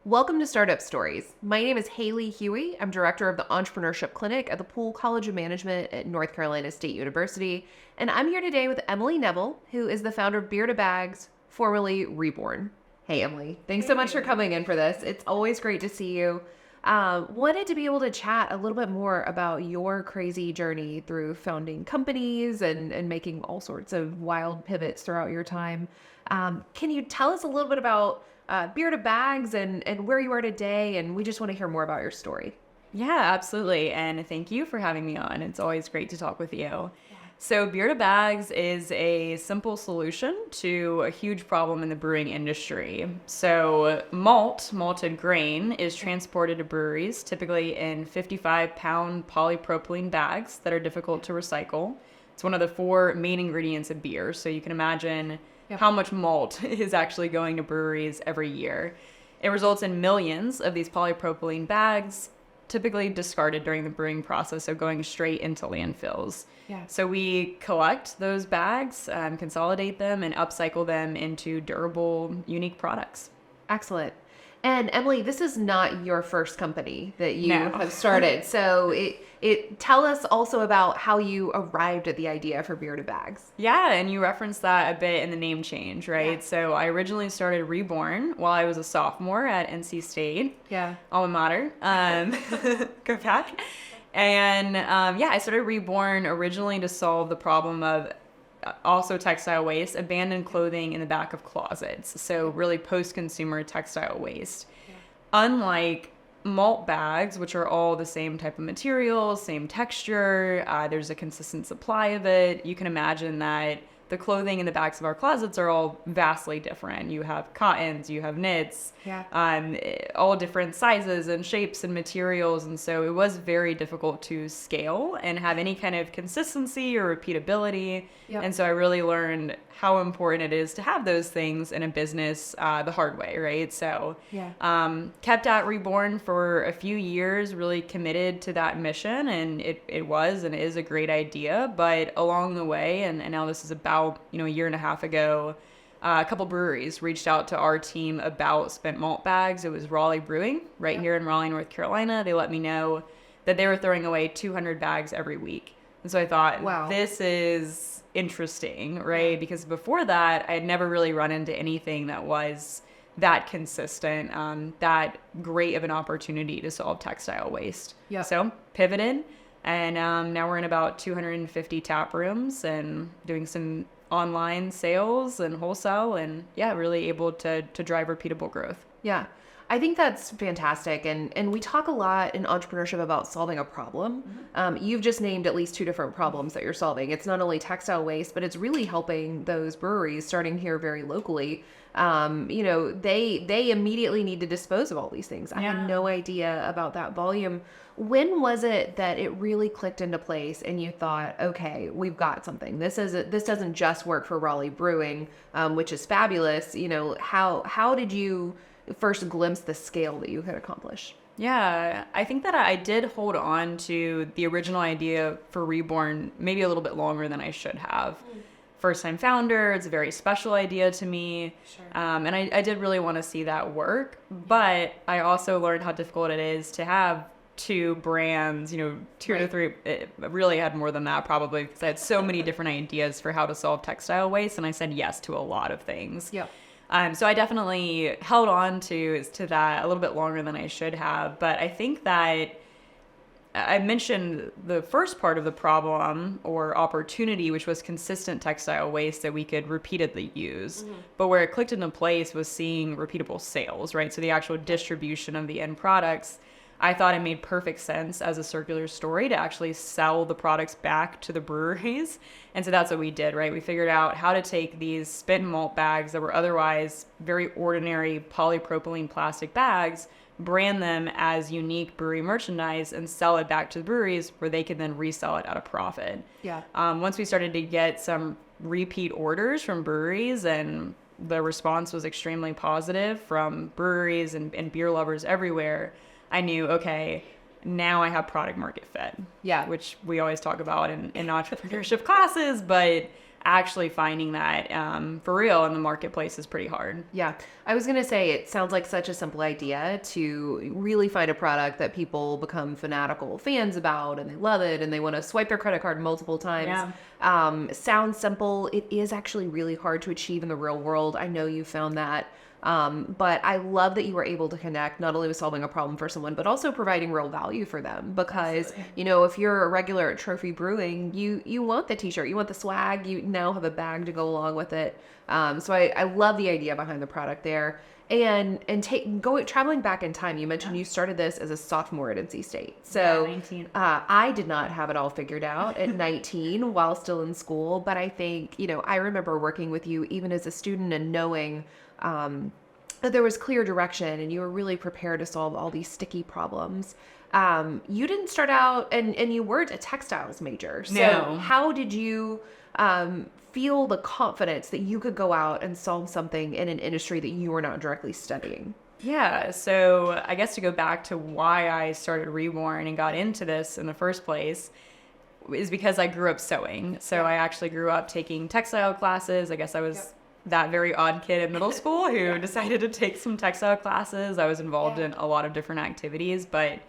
Welcome to Startup Stories. My name is Haley Huey. I'm director of the Entrepreneurship Clinic at the Poole College of Management at North Carolina State University. And I'm here today with Emily Neville, who is the founder of Beer to Bags, formerly Reborn. Hey, Emily. Thanks so much for coming in for this. It's always great to see you. Wanted to be able to chat a little bit more about your crazy journey through founding companies and making all sorts of wild pivots throughout your time. Can you tell us a little bit about Beer to Bags and where you are today? And we just want to hear more about your story. Yeah, absolutely. And thank you for having me on. It's always great to talk with you. So, Beer to Bags is a simple solution to a huge problem in the brewing industry. So, malted grain, is transported to breweries, typically in 55-pound polypropylene bags that are difficult to recycle. It's one of the four main ingredients of beer. So, you can imagine how much malt is actually going to breweries every year. It results in millions of these polypropylene bags, typically discarded during the brewing process, so going straight into landfills. So we collect those bags, consolidate them, and upcycle them into durable, unique products. Excellent. And Emily, this is not your first company that you No. have started. So it tell us also about how you arrived at the idea for Beer to Bags. Yeah, and you referenced that a bit in the name change, right? Yeah. So I originally started Reborn while I was a sophomore at NC State. Yeah. Alma mater. Go back. And I started Reborn originally to solve the problem of also textile waste, abandoned clothing in the back of closets. So really post-consumer textile waste. Unlike malt bags, which are all the same type of material, same texture, there's a consistent supply of it. You can imagine that the clothing in the backs of our closets are all vastly different. You have cottons, you have knits, all different sizes and shapes and materials. And so it was very difficult to scale and have any kind of consistency or repeatability. And so I really learned how important it is to have those things in a business the hard way, right? So kept at Reborn for a few years, really committed to that mission. And it was and is a great idea. But along the way, and now this is about a year and a half ago, a couple breweries reached out to our team about spent malt bags. It was Raleigh Brewing right here in Raleigh, North Carolina. They let me know that they were throwing away 200 bags every week. And so I thought, wow, this is interesting, right? Because before that, I had never really run into anything that was that consistent, that great of an opportunity to solve textile waste. So pivoted, and now we're in about 250 tap rooms and doing some online sales and wholesale, and really able to drive repeatable growth. Yeah. I think that's fantastic. And we talk a lot in entrepreneurship about solving a problem. You've just named at least two different problems that you're solving. It's not only textile waste, but it's really helping those breweries starting here very locally. They immediately need to dispose of all these things. I had no idea about that volume. When was it that it really clicked into place and you thought, okay, we've got something. This doesn't just work for Raleigh Brewing, which is fabulous. How did you first glimpse the scale that you could accomplish? Yeah, I think that I did hold on to the original idea for Reborn maybe a little bit longer than I should have. First time founder, it's a very special idea to me. And I did really want to see that work. But I also learned how difficult it is to have two brands, two to three. It really had more than that probably, because I had so many different ideas for how to solve textile waste. And I said yes to a lot of things. So I definitely held on to that a little bit longer than I should have. But I think that I mentioned the first part of the problem or opportunity, which was consistent textile waste that we could repeatedly use. But where it clicked into place was seeing repeatable sales, right? So the actual distribution of the end products. I thought it made perfect sense as a circular story to actually sell the products back to the breweries. And so that's what we did, right? We figured out how to take these spent malt bags that were otherwise very ordinary polypropylene plastic bags, brand them as unique brewery merchandise, and sell it back to the breweries where they could then resell it at a profit. Once we started to get some repeat orders from breweries, and the response was extremely positive from breweries and beer lovers everywhere, I knew, okay, now I have product market fit. Which we always talk about in entrepreneurship classes, but actually finding that for real in the marketplace is pretty hard. Yeah. I was going to say, it sounds like such a simple idea to really find a product that people become fanatical fans about and they love it and they want to swipe their credit card multiple times. Sounds simple. It is actually really hard to achieve in the real world. I know you found that. But I love that you were able to connect not only with solving a problem for someone, but also providing real value for them. Because, you know, if you're a regular at Trophy Brewing, you want the t-shirt, you want the swag, you now have a bag to go along with it. So I love the idea behind the product there. And traveling back in time, you mentioned you started this as a sophomore at NC State. So 19. I did not have it all figured out at 19 while still in school. But I think, you know, I remember working with you even as a student and knowing that there was clear direction and you were really prepared to solve all these sticky problems. You didn't start out and you weren't a textiles major. So No. how did you feel the confidence that you could go out and solve something in an industry that you were not directly studying? Yeah, so I guess to go back to why I started Reborn and got into this in the first place is because I grew up sewing. So I actually grew up taking textile classes. I guess I was that very odd kid in middle school who decided to take some textile classes. I was involved in a lot of different activities, but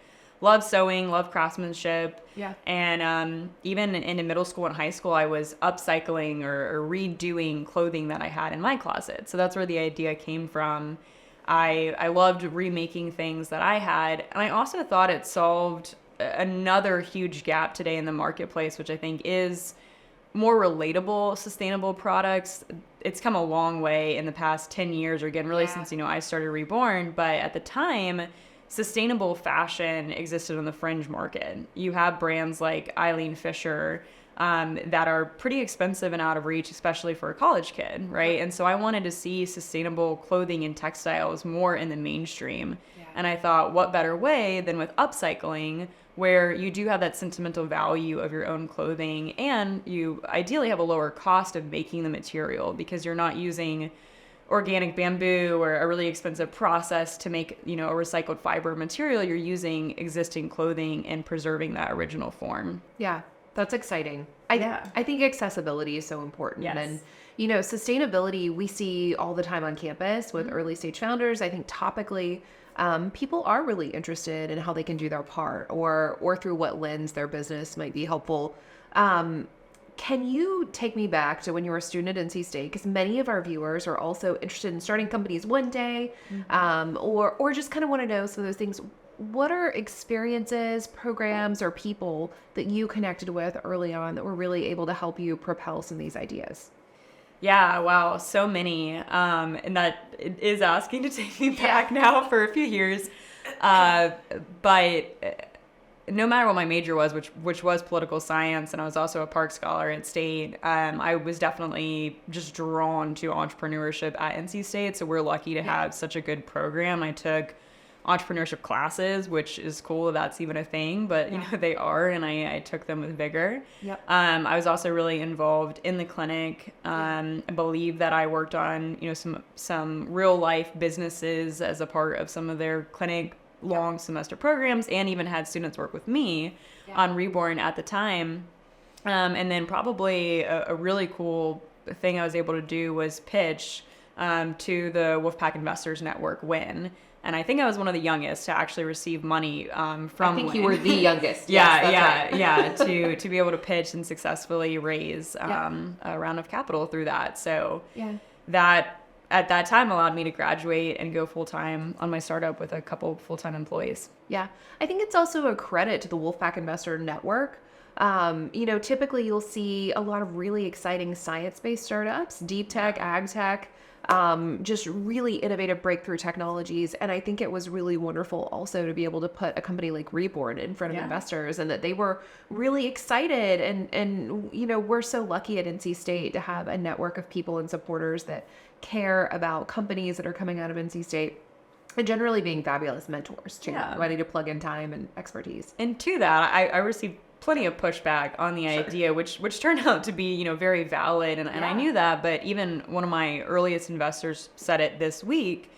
love sewing, love craftsmanship. Yeah. And even in middle school and high school, I was upcycling or redoing clothing that I had in my closet. So that's where the idea came from. I loved remaking things that I had. And I also thought it solved another huge gap today in the marketplace, which I think is more relatable, sustainable products. It's come a long way in the past 10 years, or again, really since, you know, I started Reborn. But at the time, sustainable fashion existed on the fringe market. You have brands like Eileen Fisher that are pretty expensive and out of reach, especially for a college kid, right? And so I wanted to see sustainable clothing and textiles more in the mainstream. And I thought, what better way than with upcycling, where you do have that sentimental value of your own clothing and you ideally have a lower cost of making the material because you're not using organic bamboo or a really expensive process to make, you know, a recycled fiber material. You're using existing clothing and preserving that original form. Yeah, that's exciting. I think accessibility is so important. Yes. And, you know, sustainability we see all the time on campus with early stage founders. I think topically, people are really interested in how they can do their part or through what lens their business might be helpful. Can you take me back to when you were a student at NC State? Because many of our viewers are also interested in starting companies one day, or just kind of want to know some of those things. What are experiences, programs, or people that you connected with early on that were really able to help you propel some of these ideas? Yeah, wow, so many. And that it is asking to take me back now for a few years. But no matter what my major was, which was political science, and I was also a Park Scholar at State, I was definitely just drawn to entrepreneurship at NC State. So we're lucky to have such a good program. I took entrepreneurship classes, which is cool if that's even a thing, but you know, they are, and I took them with vigor. I was also really involved in the clinic. I believe that I worked on, you know, some real life businesses as a part of some of their clinic long semester programs, and even had students work with me on Reborn at the time. And then probably a really cool thing I was able to do was pitch to the Wolfpack Investors Network WIN. And I think I was one of the youngest to actually receive money from I think WIN. you were the youngest. To be able to pitch and successfully raise a round of capital through that. So that at that time allowed me to graduate and go full-time on my startup with a couple full-time employees. Yeah. I think it's also a credit to the Wolfpack Investor Network. You know, typically you'll see a lot of really exciting science-based startups, deep tech, ag tech, just really innovative breakthrough technologies. And I think it was really wonderful also to be able to put a company like Reborn in front of investors, and that they were really excited. And, you know, we're so lucky at NC State to have a network of people and supporters that care about companies that are coming out of NC State, and generally being fabulous mentors too, ready to plug in time and expertise. And to that, I received plenty of pushback on the idea, which turned out to be, you know, very valid. And I knew that, but even one of my earliest investors said it this week,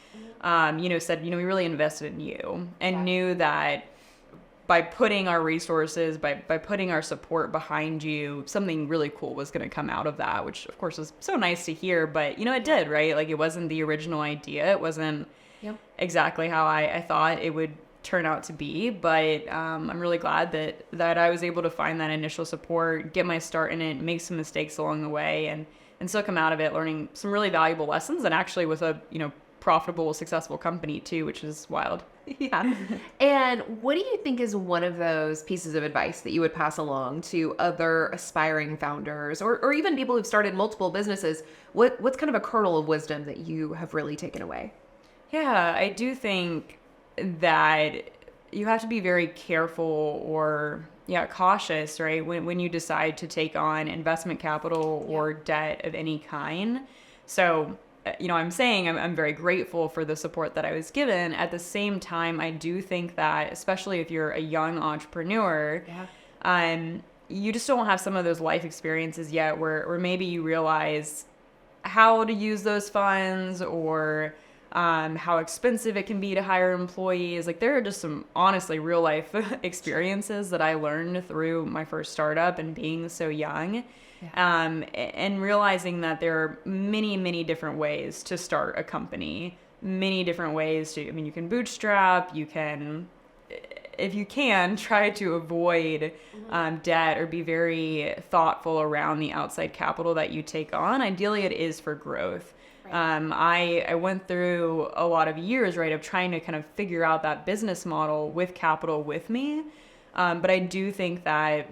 you know, said, you know, we really invested in you, and knew that by putting our resources, by putting our support behind you, something really cool was going to come out of that, which of course was so nice to hear. But, it did, right? Like, it wasn't the original idea. It wasn't exactly how I thought it would turn out to be. But I'm really glad that I was able to find that initial support, get my start in it, make some mistakes along the way, and still come out of it learning some really valuable lessons, and actually with a, profitable, successful company too, which is wild. Yeah. And what do you think is one of those pieces of advice that you would pass along to other aspiring founders or even people who've started multiple businesses? What's kind of a kernel of wisdom that you have really taken away? Yeah, I do think that you have to be very careful or cautious, right? When you decide to take on investment capital or debt of any kind. So, I'm saying I'm very grateful for the support that I was given. At the same time, I do think that, especially if you're a young entrepreneur, you just don't have some of those life experiences yet where maybe you realize how to use those funds or how expensive it can be to hire employees. Like, there are just some honestly real life experiences that I learned through my first startup and being so young. And realizing that there are many, many different ways to start a company, many different ways you can bootstrap, you can, if you can, try to avoid debt or be very thoughtful around the outside capital that you take on. Ideally, it is for growth. I went through a lot of years, right, of trying to kind of figure out that business model with capital with me. But I do think that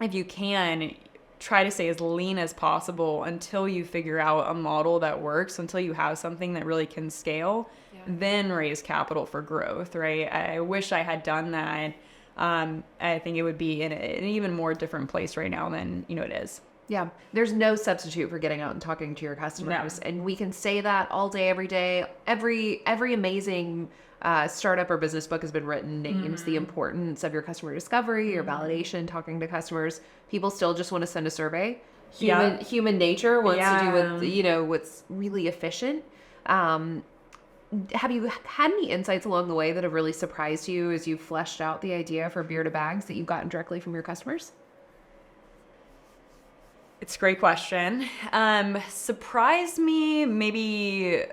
if you can, try to stay as lean as possible until you figure out a model that works, until you have something that really can scale, then raise capital for growth, right? I wish I had done that. I think it would be in an even more different place right now than, it is. Yeah, there's no substitute for getting out and talking to your customers. And we can say that all day, every day. Every amazing startup or business book has been written, names the importance of your customer discovery, your validation, talking to customers. People still just want to send a survey. Human nature wants to do with, what's really efficient. Have you had any insights along the way that have really surprised you as you fleshed out the idea for Beer to Bags that you've gotten directly from your customers? It's a great question. Surprised me, maybe,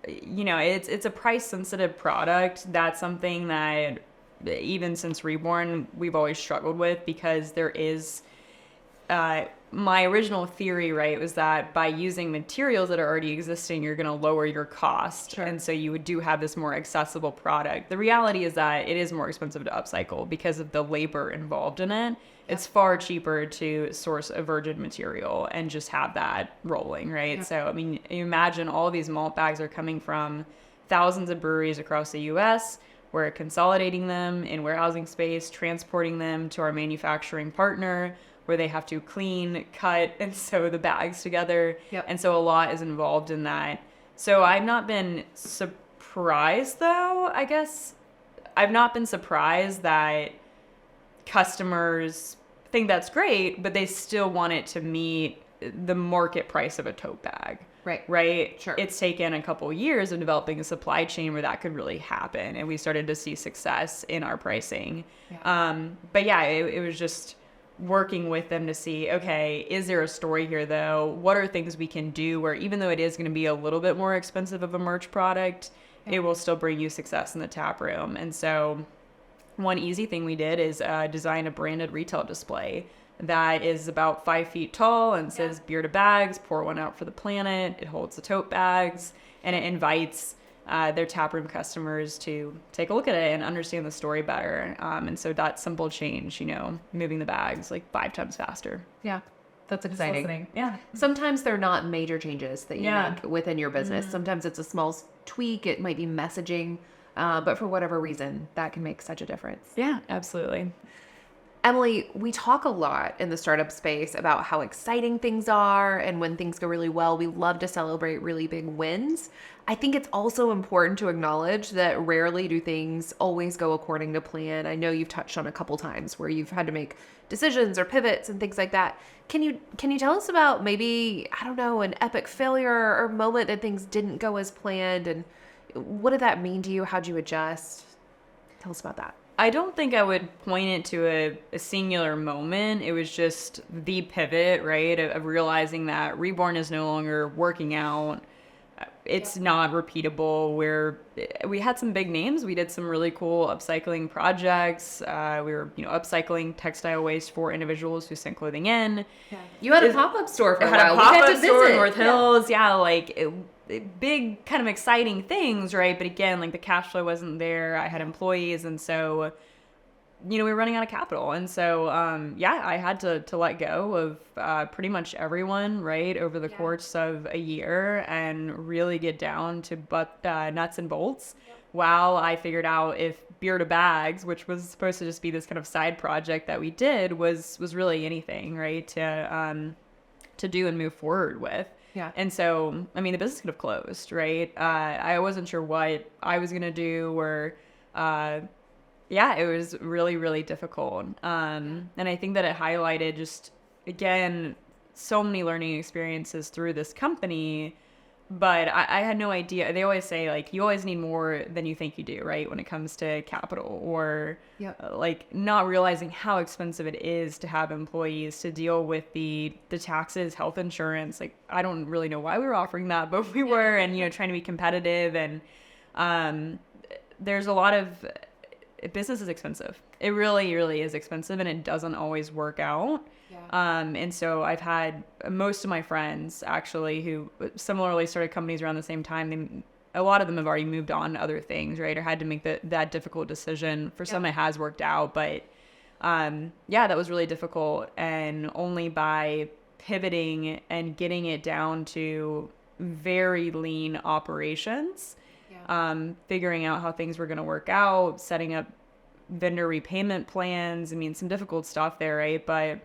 it's a price sensitive product. That's something that even since Reborn, we've always struggled with, because there is, my original theory, right, was that by using materials that are already existing, you're going to lower your cost. Sure. And so you do have this more accessible product. The reality is that it is more expensive to upcycle because of the labor involved in it. It's far cheaper to source a virgin material and just have that rolling, right? So, you imagine all of these malt bags are coming from thousands of breweries across the U.S. We're consolidating them in warehousing space, transporting them to our manufacturing partner, where they have to clean, cut, and sew the bags together. And so a lot is involved in that. So I've not been surprised, though, I guess. I've not been surprised that customers think that's great, but they still want it to meet the market price of a tote bag. Right? Sure. It's taken a couple years of developing a supply chain where that could really happen, and we started to see success in our pricing. But it was just working with them to see, okay, is there a story here though? What are things we can do where even though it is going to be a little bit more expensive of a merch product, it will still bring you success in the tap room? And so one easy thing we did is design a branded retail display that is about 5 feet tall and says Beer to Bags, pour one out for the planet. It holds the tote bags, and it invites their taproom customers to take a look at it and understand the story better. And so that simple change, moving the bags like 5 times faster. Yeah. That's exciting. Yeah. Sometimes they're not major changes that you make within your business. Sometimes it's a small tweak. It might be messaging. But for whatever reason, that can make such a difference. Yeah, absolutely. Emily, we talk a lot in the startup space about how exciting things are, and when things go really well, we love to celebrate really big wins. I think it's also important to acknowledge that rarely do things always go according to plan. I know you've touched on a couple times where you've had to make decisions or pivots and things like that. Can you tell us about maybe, an epic failure or moment that things didn't go as planned, and what did that mean to you? How'd you adjust? Tell us about that. I don't think I would point it to a singular moment. It was just the pivot, right, of realizing that Reborn is no longer working out. It's not repeatable. We had some big names. We did some really cool upcycling projects. We were, upcycling textile waste for individuals who sent clothing in. Yeah. You had a pop-up store for a had while. a pop-up We had to store in visit. North Hills. Yeah, like big kind of exciting things, right? But again, like the cash flow wasn't there. I had employees, and so we were running out of capital. And so, I had to let go of pretty much everyone, right, over the course of a year and really get down to nuts and bolts while I figured out if Beer to Bags, which was supposed to just be this kind of side project that we did, was really anything, right, to do and move forward with. Yeah. And so, I mean, the business could have closed, right? I wasn't sure what I was going to do or, it was really, really difficult. And I think that it highlighted just, again, so many learning experiences through this company, but I had no idea. They always say, like, you always need more than you think you do, right? When it comes to capital or like not realizing how expensive it is to have employees, to deal with the taxes, health insurance. Like, I don't really know why we were offering that, but we were, and, trying to be competitive. And there's a lot of, business is expensive. It really, really is expensive, and it doesn't always work out. Yeah. And so I've had most of my friends actually who similarly started companies around the same time. A lot of them have already moved on to other things, right? Or had to make that difficult decision. For some, it has worked out, but that was really difficult. And only by pivoting and getting it down to very lean operations, figuring out how things were going to work out, setting up vendor repayment plans. I mean, some difficult stuff there, right? But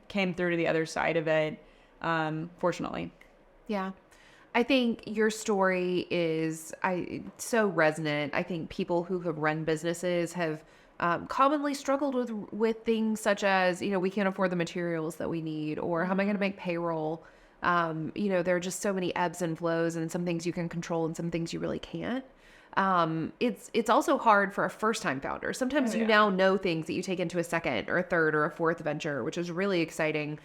came through to the other side of it, fortunately. Yeah. I think your story is so resonant. I think people who have run businesses have commonly struggled with things such as, we can't afford the materials that we need, or how am I going to make payroll? There are just so many ebbs and flows, and some things you can control and some things you really can't. It's also hard for a first-time founder. Sometimes you now know things that you take into a second or a third or a fourth venture, which is really exciting.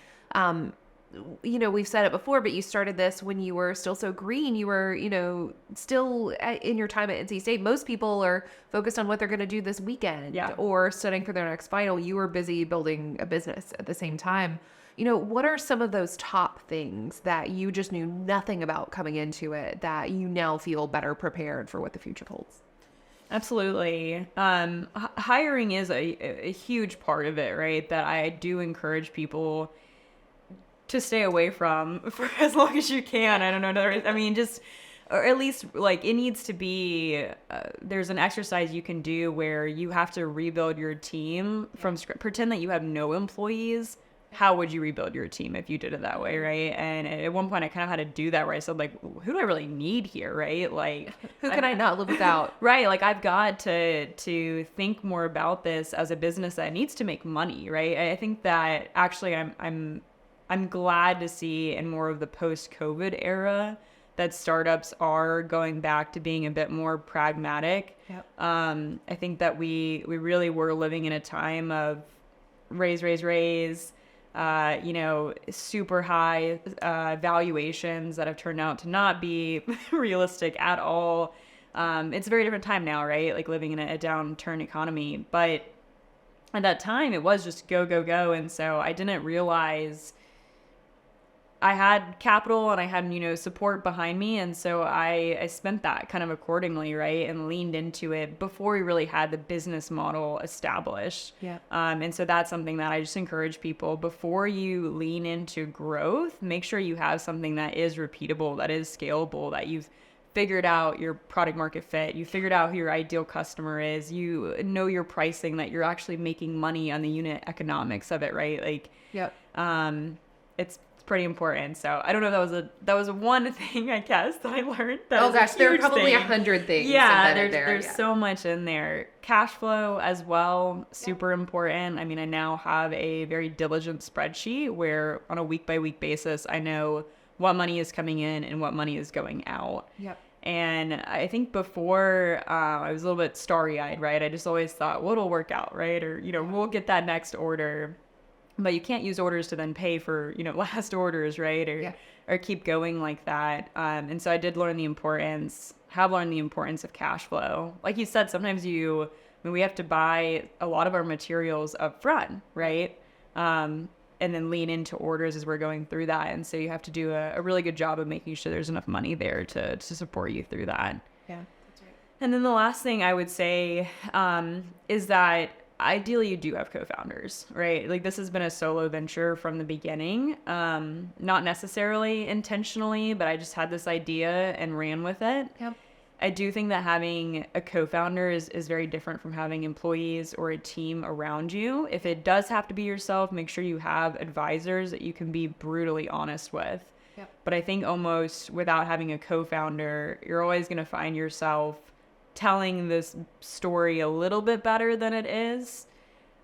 We've said it before, but you started this when you were still so green. You were, still in your time at NC State. Most people are focused on what they're going to do this weekend or studying for their next final. You were busy building a business at the same time. What are some of those top things that you just knew nothing about coming into it that you now feel better prepared for what the future holds? Absolutely. Hiring is a huge part of it, right? That I do encourage people to stay away from for as long as you can. I don't know. I mean, or at least like it needs to be, there's an exercise you can do where you have to rebuild your team from scratch. Pretend that you have no employees. How would you rebuild your team if you did it that way, right? And at one point I kind of had to do that where I said, like, who do I really need here, right? Like, who can I not live without? Right, like I've got to think more about this as a business that needs to make money, right? I think that actually I'm glad to see in more of the post-COVID era that startups are going back to being a bit more pragmatic. Yep. I think that we really were living in a time of raise, super high valuations that have turned out to not be realistic at all. It's a very different time now, right? Like living in a downturn economy. But at that time, it was just go, go, go. And so I didn't realize I had capital and I had, support behind me. And so I spent that kind of accordingly, right? And leaned into it before we really had the business model established. Yeah. And so that's something that I just encourage people before you lean into growth, make sure you have something that is repeatable, that is scalable, that you've figured out your product market fit, you figured out who your ideal customer is, you know your pricing, that you're actually making money on the unit economics of it, right? Like, it's pretty important. So I don't know if that was a one thing, I guess, that I learned. There are probably 100 things. Yeah, there's so much in there. Cash flow as well, super important. I mean, I now have a very diligent spreadsheet where on a week by week basis, I know what money is coming in and what money is going out. Yep. And I think before I was a little bit starry-eyed, right? I just always thought, well, it'll work out, right? Or, we'll get that next order. But you can't use orders to then pay for, last orders, right? Or keep going like that. And so I did learn have learned the importance of cash flow. Like you said, sometimes we have to buy a lot of our materials up front, right? And then lean into orders as we're going through that. And so you have to do a really good job of making sure there's enough money there to support you through that. Yeah, that's right. And then the last thing I would say is that ideally you do have co-founders, right? Like this has been a solo venture from the beginning, not necessarily intentionally, but I just had this idea and ran with it. Yep. I do think that having a co-founder is very different from having employees or a team around you. If it does have to be yourself, make sure you have advisors that you can be brutally honest with. Yep. But I think almost without having a co-founder, you're always going to find yourself telling this story a little bit better than it is.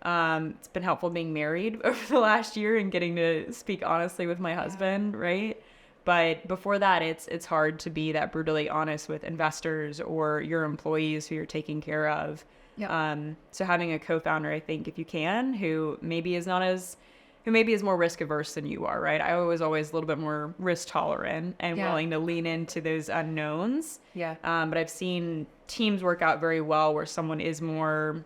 It's been helpful being married over the last year and getting to speak honestly with my husband, right? But before that, it's hard to be that brutally honest with investors or your employees who you're taking care of. Yep. So having a co-founder, I think, if you can, who maybe is more risk averse than you are, right? I was always a little bit more risk tolerant and willing to lean into those unknowns. Yeah. But I've seen teams work out very well where someone is more,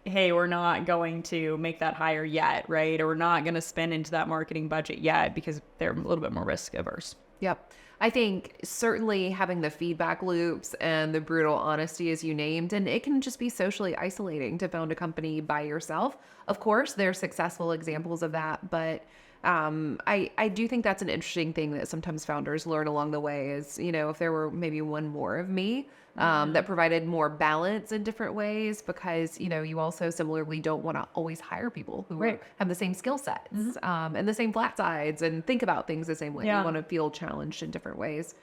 hey, we're not going to make that hire yet, right? Or we're not going to spend into that marketing budget yet because they're a little bit more risk averse. Yep. I think certainly having the feedback loops and the brutal honesty as you named, and it can just be socially isolating to found a company by yourself. Of course, there's successful examples of that, but I do think that's an interesting thing that sometimes founders learn along the way is, if there were maybe one more of me that provided more balance in different ways, because, you also similarly don't want to always hire people who have the same skill sets and the same flat sides and think about things the same way. Yeah. You want to feel challenged in different ways.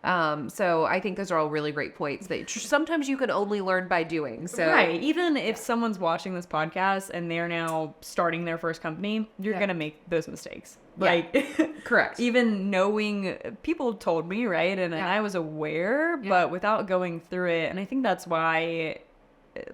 So I think those are all really great points that sometimes you can only learn by doing. So right. Even if someone's watching this podcast and they're now starting their first company, you're going to make those mistakes. Like, correct. Even knowing, people told me, right? And I was aware, but without going through it. And I think that's why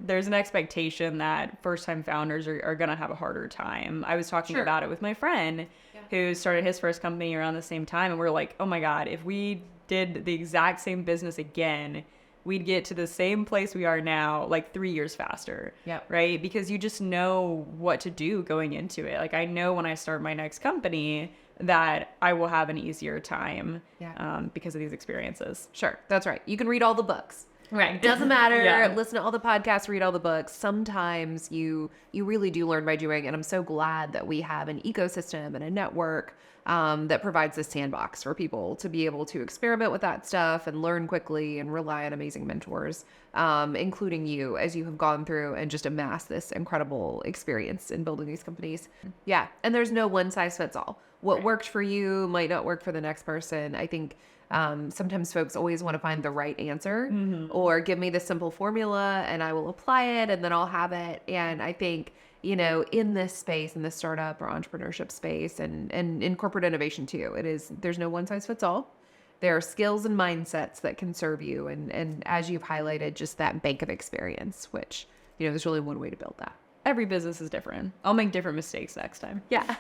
there's an expectation that first-time founders are going to have a harder time. I was talking about it with my friend who started his first company around the same time. And we're like, oh my God, if we did the exact same business again, we'd get to the same place we are now, like 3 years faster. Yeah. Right. Because you just know what to do going into it. Like I know when I start my next company that I will have an easier time because of these experiences. Sure. That's right. You can read all the books. Right. Doesn't matter. Listen to all the podcasts, read all the books. Sometimes you really do learn by doing. And I'm so glad that we have an ecosystem and a network that provides this sandbox for people to be able to experiment with that stuff and learn quickly and rely on amazing mentors, including you, as you have gone through and just amassed this incredible experience in building these companies. Yeah. And there's no one size fits all. What worked for you might not work for the next person. I think sometimes folks always want to find the right answer or give me the simple formula and I will apply it and then I'll have it. And I think, in this space, in the startup or entrepreneurship space and in corporate innovation too, there's no one size fits all. There are skills and mindsets that can serve you. And as you've highlighted, just that bank of experience, which, there's really one way to build that. Every business is different. I'll make different mistakes next time. Yeah.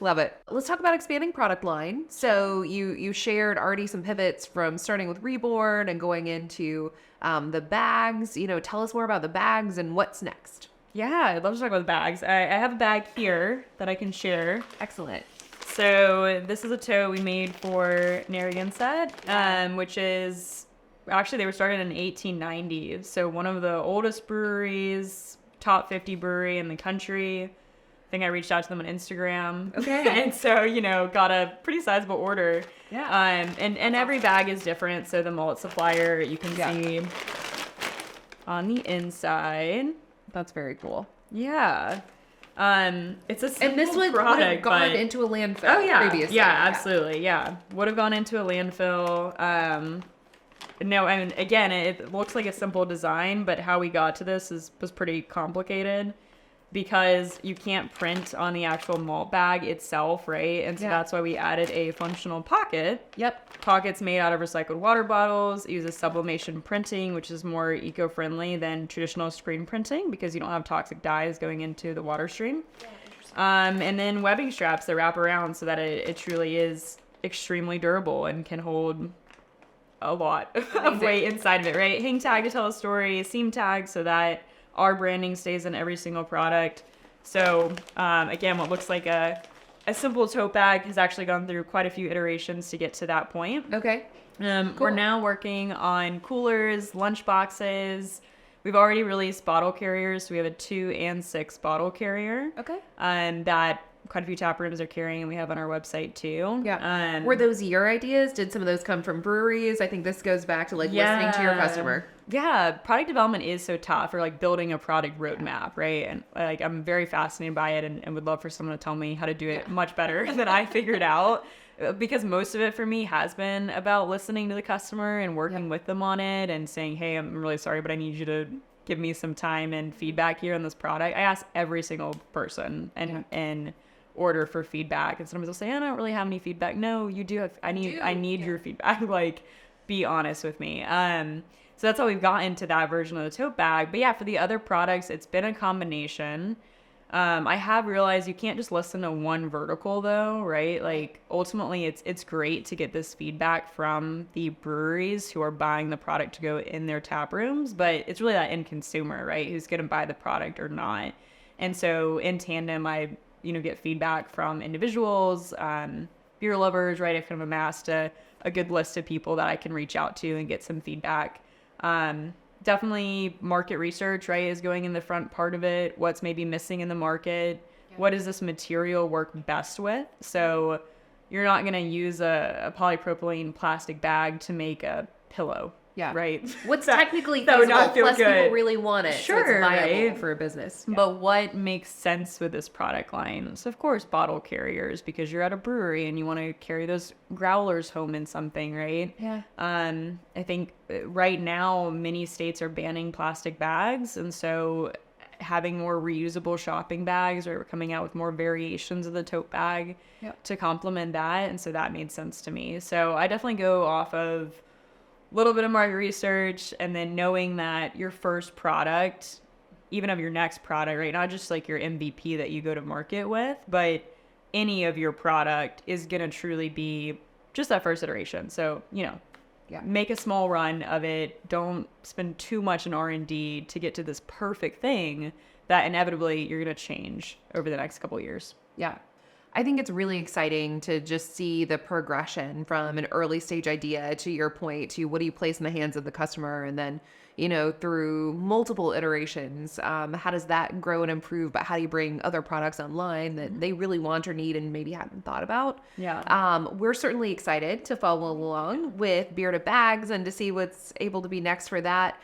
Love it. Let's talk about expanding product line. So you shared already some pivots from starting with Reborn and going into the bags. Tell us more about the bags and what's next. Yeah, I'd love to talk about the bags. I have a bag here that I can share. Excellent. So this is a tote we made for Narragansett, which is actually they were started in 1890. So one of the oldest breweries, top 50 brewery in the country. I think I reached out to them on Instagram. Okay. And so, got a pretty sizable order. Yeah. And every bag is different. So the mullet supplier you can see on the inside. That's very cool. Yeah. It's a simple and this would have gone into a landfill previously. Yeah, absolutely. Yeah. Would have gone into a landfill. No, I mean, again, it looks like a simple design, but how we got to this was pretty complicated. because you can't print on the actual malt bag itself, right? And so that's why we added a functional pocket. Yep. Pockets made out of recycled water bottles. It uses sublimation printing, which is more eco-friendly than traditional screen printing because you don't have toxic dyes going into the water stream. Yeah, interesting. And then webbing straps that wrap around so that it truly is extremely durable and can hold a lot of weight inside of it, right? Hang tag to tell a story, seam tag so that our branding stays in every single product. So again, what looks like a simple tote bag has actually gone through quite a few iterations to get to that point. Okay. Cool. We're now working on coolers, lunch boxes. We've already released bottle carriers. So we have a 2 and 6 bottle carrier. Okay. That quite a few tap rooms are carrying, and we have on our website too. Yeah. Were those your ideas? Did some of those come from breweries? I think this goes back to listening to your customer. Yeah, product development is so tough, or building a product roadmap, right? And I'm very fascinated by it, and would love for someone to tell me how to do it much better than I figured out. Because most of it for me has been about listening to the customer and working with them on it and saying, hey, I'm really sorry, but I need you to give me some time and feedback here on this product. I ask every single person and order for feedback, and sometimes they'll say, I don't really have any feedback. No, you do have. I need your feedback. Be honest with me. So that's how we've gotten to that version of the tote bag. But yeah, for the other products, it's been a combination. I have realized you can't just listen to one vertical though, right? Ultimately it's great to get this feedback from the breweries who are buying the product to go in their tap rooms, but it's really that end consumer, right? Who's going to buy the product or not. And so in tandem, I get feedback from individuals, beer lovers, right? I've kind of amassed a good list of people that I can reach out to and get some feedback. Definitely market research, right, is going in the front part of it. What's maybe missing in the market? Yeah. What does this material work best with? So you're not going to use a polypropylene plastic bag to make a pillow. Yeah. Right. What's technically feasible, plus good. People really want it. Sure, so it's viable right? for a business. Yeah. But what makes sense with this product line? So of course, bottle carriers, because you're at a brewery and you want to carry those growlers home in something, right? Yeah. I think right now, many states are banning plastic bags. And so having more reusable shopping bags or coming out with more variations of the tote bag to complement that. And so that made sense to me. So I definitely go off of little bit of market research, and then knowing that your first product, even of your next product, right, not just your MVP that you go to market with, but any of your product is going to truly be just that first iteration. So, make a small run of it. Don't spend too much in R&D to get to this perfect thing that inevitably you're going to change over the next couple of years. Yeah. I think it's really exciting to just see the progression from an early stage idea, to your point, to what do you place in the hands of the customer, and then, through multiple iterations, how does that grow and improve? But how do you bring other products online that they really want or need and maybe haven't thought about? Yeah. We're certainly excited to follow along with Bearded Bags and to see what's able to be next for that.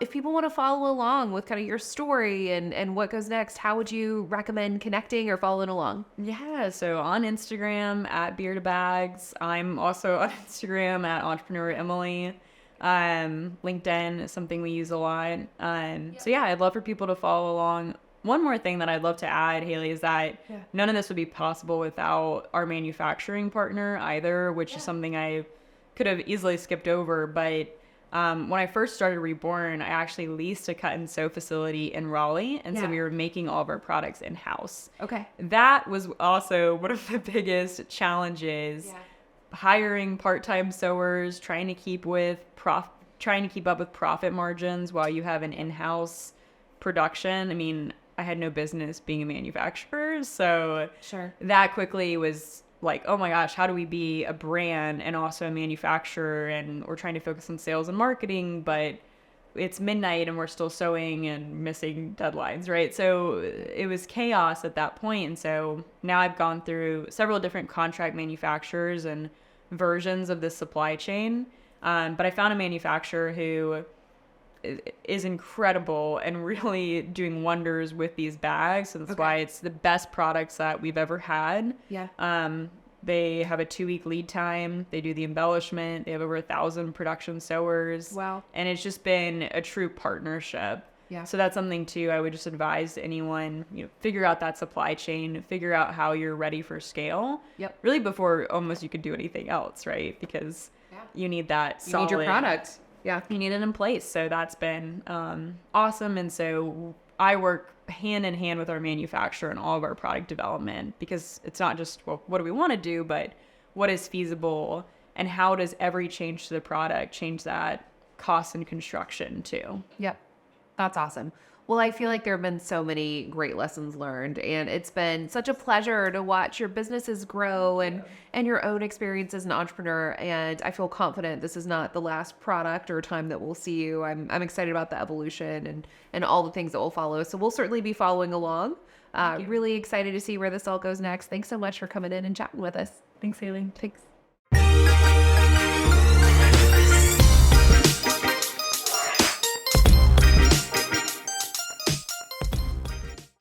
If people want to follow along with kind of your story and what goes next, how would you recommend connecting or following along? Yeah, so on Instagram at Bearded Bags. I'm also on Instagram at Entrepreneur Emily. LinkedIn is something we use a lot. So yeah, I'd love for people to follow along. One more thing that I'd love to add, Haley, is that none of this would be possible without our manufacturing partner either, which is something I could have easily skipped over. But when I first started Reborn, I actually leased a cut and sew facility in Raleigh. And so we were making all of our products in-house. Okay. That was also one of the biggest challenges. Yeah. Hiring part-time sewers, trying to keep up with profit margins while you have an in-house production. I mean, I had no business being a manufacturer, so that quickly was oh my gosh, how do we be a brand and also a manufacturer? And we're trying to focus on sales and marketing, but it's midnight and we're still sewing and missing deadlines, right? So it was chaos at that point. And so now I've gone through several different contract manufacturers and versions of the supply chain. But I found a manufacturer who is incredible and really doing wonders with these bags. So that's why it's the best products that we've ever had. Yeah. They have a 2-week lead time. They do the embellishment. They have over 1,000 production sewers. Wow. And it's just been a true partnership. Yeah. So that's something too I would just advise anyone, figure out that supply chain, figure out how you're ready for scale. Yep. Really before almost you could do anything else, right? Because you need that You need your product. Yeah. You need it in place. So that's been awesome. And so I work hand in hand with our manufacturer in all of our product development, because it's not just, well, what do we want to do, but what is feasible, and how does every change to the product change that cost and construction too? Yep. That's awesome. Well, I feel like there have been so many great lessons learned, and it's been such a pleasure to watch your businesses grow and your own experience as an entrepreneur. And I feel confident this is not the last product or time that we'll see you. I'm excited about the evolution and all the things that will follow. So we'll certainly be following along. Really excited to see where this all goes next. Thanks so much for coming in and chatting with us. Thanks, Haley. Thanks.